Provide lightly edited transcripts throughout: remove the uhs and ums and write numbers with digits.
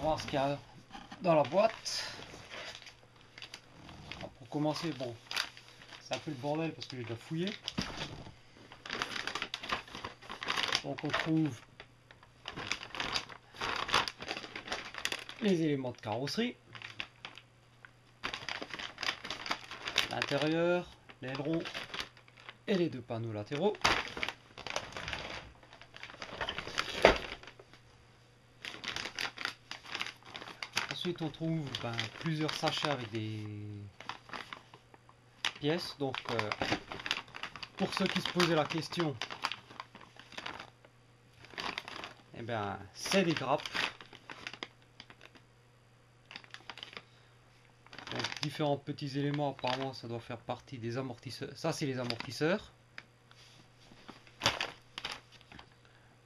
voir ce qu'il y a dans la boîte. Alors, pour commencer, bon, c'est un peu le bordel parce que je dois fouiller. Donc on trouve les éléments de carrosserie, l'intérieur, l'aileron et les deux panneaux latéraux. Ensuite on trouve plusieurs sachets avec des pièces. Donc pour ceux qui se posaient la question, eh bien c'est des grappes. Donc différents petits éléments, apparemment ça doit faire partie des amortisseurs. Ça c'est les amortisseurs.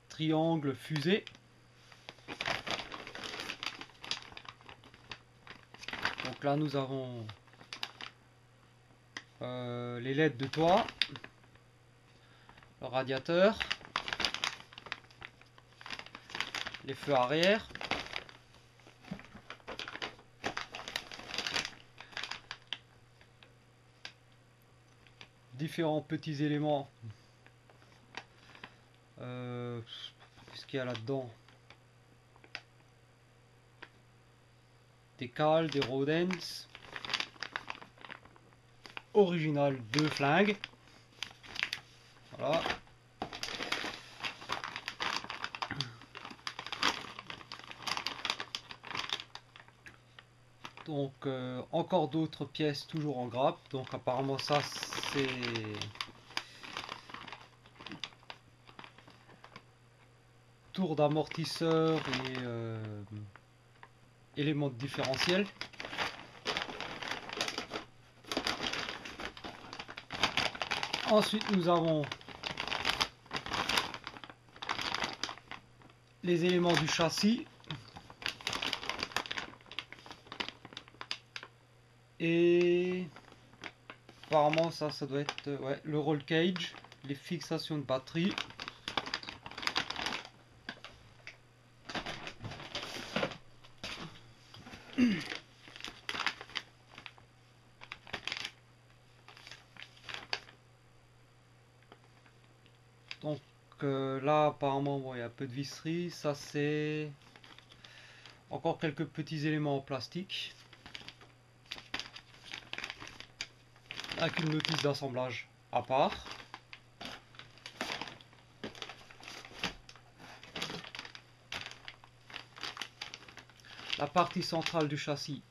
Triangle, fusée. Donc là nous avons les LED de toit, le radiateur, les feux arrière, différents petits éléments. Qu'est-ce qu'il y a là-dedans? Des cales, des rodents, original de flingue. Voilà. Donc encore d'autres pièces toujours en grappe. Donc apparemment ça c'est tour d'amortisseur et éléments de différentiel. Ensuite nous avons les éléments du châssis et apparemment ça doit être ouais, le roll cage, les fixations de batterie. Donc là apparemment bon, il y a un peu de visserie. Ça c'est encore quelques petits éléments en plastique avec une notice d'assemblage à part. La partie centrale du châssis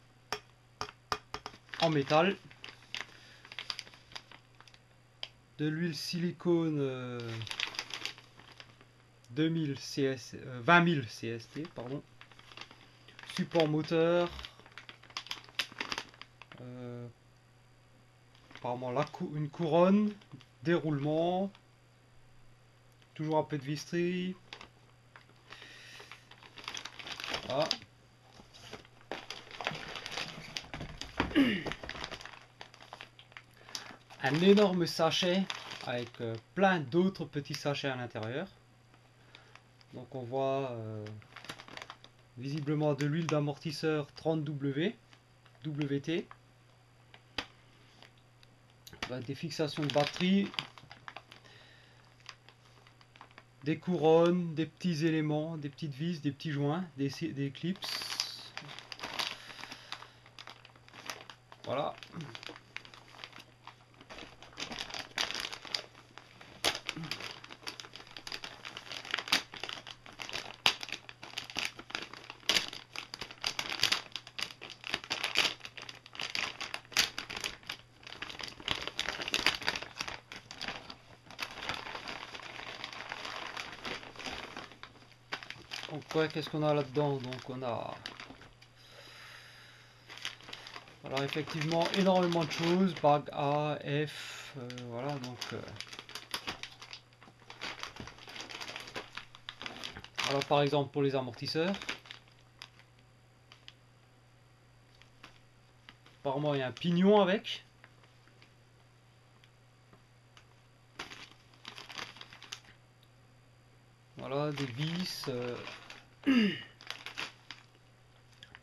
en métal, de l'huile silicone 2000 CS, 20 000 CST, pardon. Support moteur, apparemment une couronne, déroulement, toujours un peu de visserie. Voilà. Un énorme sachet avec plein d'autres petits sachets à l'intérieur. Donc on voit visiblement de l'huile d'amortisseur 30W, WT, des fixations de batterie, des couronnes, des petits éléments, des petites vis, des petits joints, des clips. Voilà. Donc ouais, qu'est-ce qu'on a là-dedans? Donc on a alors effectivement énormément de choses, bague A, F, voilà donc alors par exemple pour les amortisseurs, apparemment il y a un pignon avec. Voilà des vis.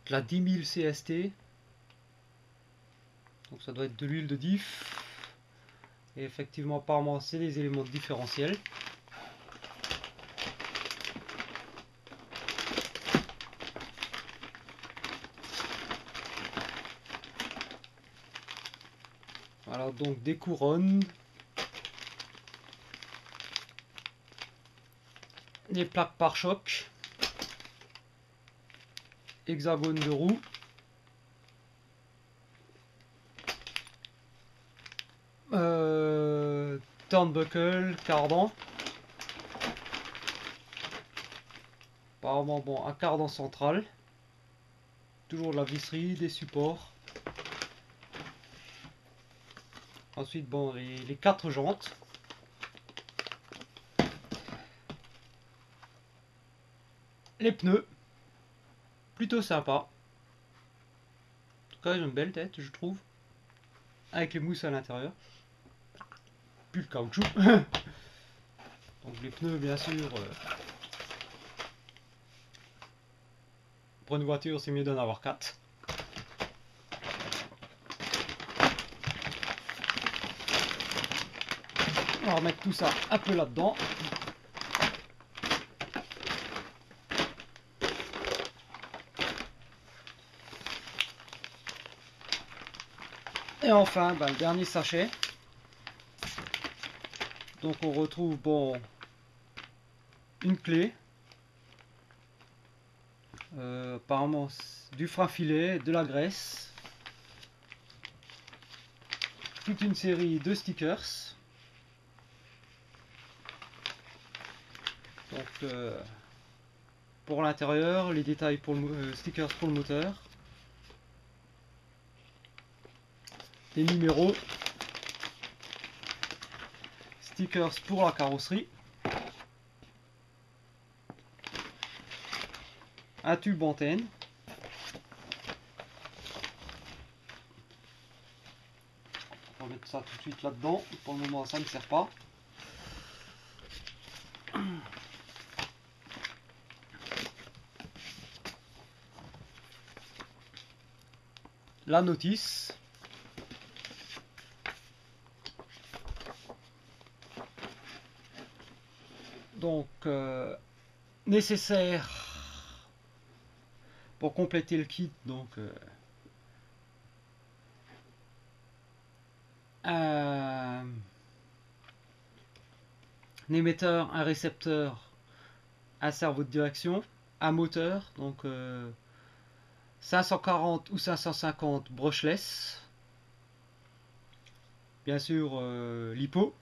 la 10 000 CST. Donc ça doit être de l'huile de diff. Et effectivement, apparemment, c'est des éléments de différentiel. Voilà, donc des couronnes. Des plaques pare-choc. Hexagone de roue. Turnbuckle, cardan. Apparemment, bon, un cardan central. Toujours de la visserie, des supports. Ensuite, bon, les 4 jantes. Les pneus. Plutôt sympa. En tout cas, ils ont une belle tête, je trouve. Avec les mousses à l'intérieur. Plus le caoutchouc. Donc les pneus, bien sûr. Pour une voiture, c'est mieux d'en avoir 4. On va remettre tout ça un peu là-dedans. Et enfin, ben, le dernier sachet. Donc on retrouve, bon, une clé. Apparemment du frein filet, de la graisse. Toute une série de stickers. Donc pour l'intérieur, les détails pour le stickers pour le moteur. Les numéros. Stickers pour la carrosserie. Un tube antenne. On va mettre ça tout de suite là-dedans. Pour le moment, ça ne sert pas. La notice. Donc, nécessaire pour compléter le kit. Donc, un émetteur, un récepteur, un cerveau de direction, un moteur, donc 540 ou 550 brushless, bien sûr l'hypo,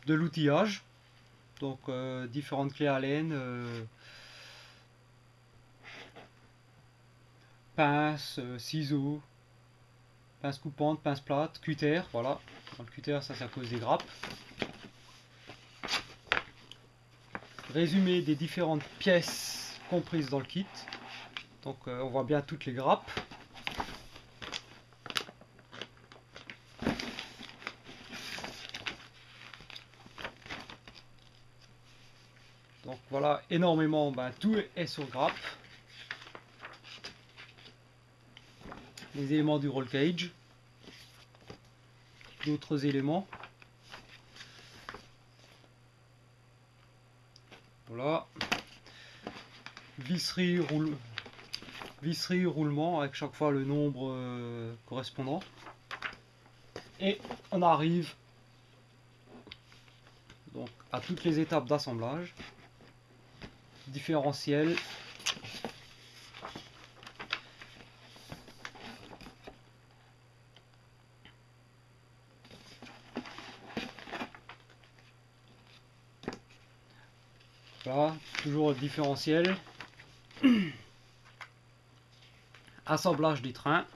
de l'outillage, donc différentes clés Allen, pinces, ciseaux, pince coupante, pince plate, cutter, voilà. Dans le cutter, ça cause des grappes. Résumé des différentes pièces comprises dans le kit. Donc on voit bien toutes les grappes. Donc voilà, énormément, ben, tout est sur grappe. Les éléments du roll cage. D'autres éléments. Voilà. Visserie, roulement avec chaque fois le nombre correspondant. Et on arrive donc à toutes les étapes d'assemblage. Différentiel. Voilà, toujours le différentiel. Assemblage des trains.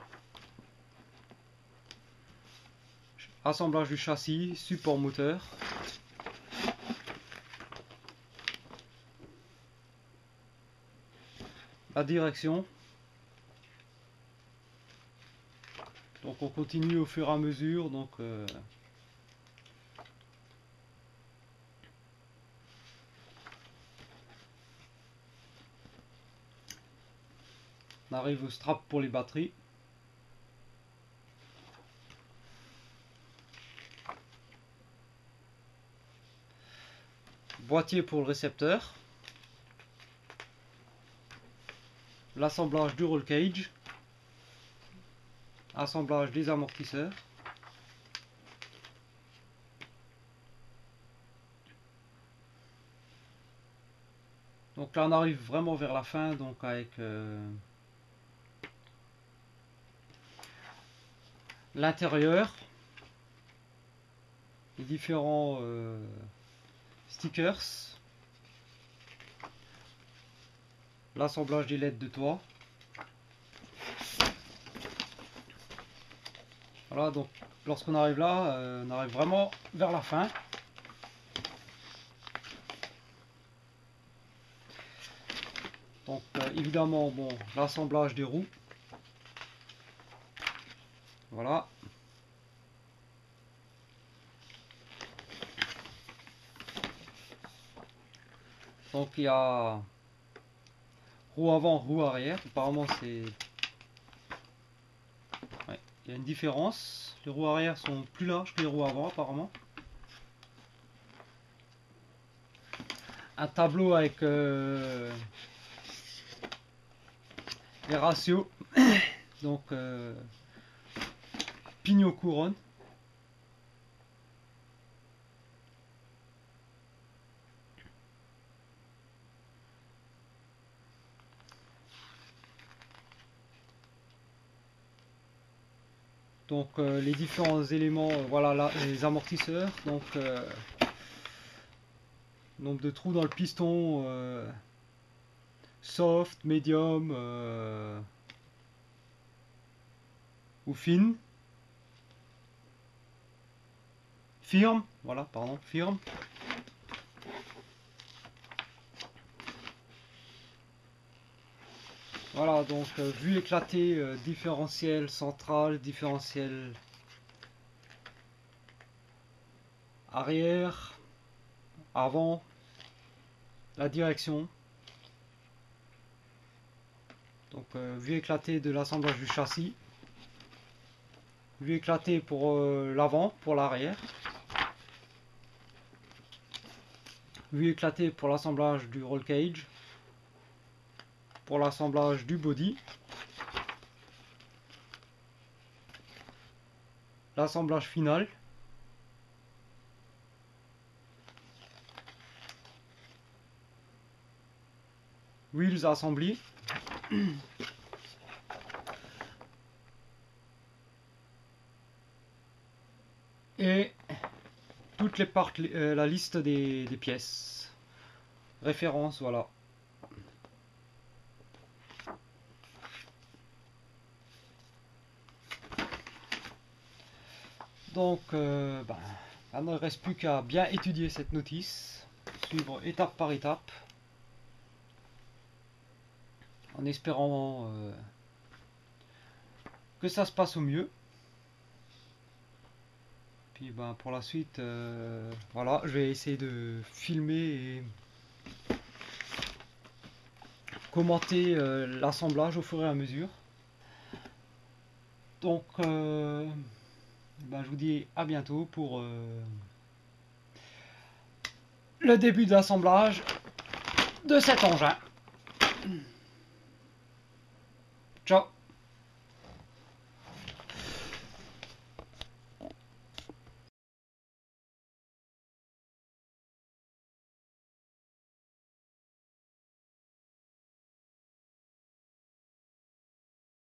Assemblage du châssis, support moteur. La direction. Donc on continue au fur et à mesure. Donc On arrive au strap pour les batteries. Boîtier pour le récepteur. L'assemblage du roll cage. Assemblage des amortisseurs. Donc là on arrive vraiment vers la fin, donc avec l'intérieur, les différents stickers, l'assemblage des LED de toit. Voilà, donc lorsqu'on arrive là, on arrive vraiment vers la fin. Donc évidemment, bon, l'assemblage des roues. Voilà. Donc il y a roue avant, roue arrière. Apparemment c'est... Ouais, il y a une différence. Les roues arrière sont plus larges que les roues avant apparemment. Un tableau avec les ratios. Donc pignon couronne. Donc les différents éléments, voilà là, les amortisseurs, donc nombre de trous dans le piston, soft, medium ou fine, firme, voilà, pardon, firme. Voilà, donc vue éclatée, différentiel central, différentiel arrière, avant, la direction. Donc vue éclatée de l'assemblage du châssis, vue éclatée pour l'avant, pour l'arrière, vue éclatée pour l'assemblage du roll cage, pour l'assemblage du body, l'assemblage final, wheels assembly, et toutes les parts, la liste des pièces, référence, voilà. Donc maintenant il ne reste plus qu'à bien étudier cette notice, suivre étape par étape, en espérant que ça se passe au mieux. Puis pour la suite, voilà, je vais essayer de filmer et commenter l'assemblage au fur et à mesure. Donc je vous dis à bientôt pour le début de l'assemblage de cet engin. Ciao.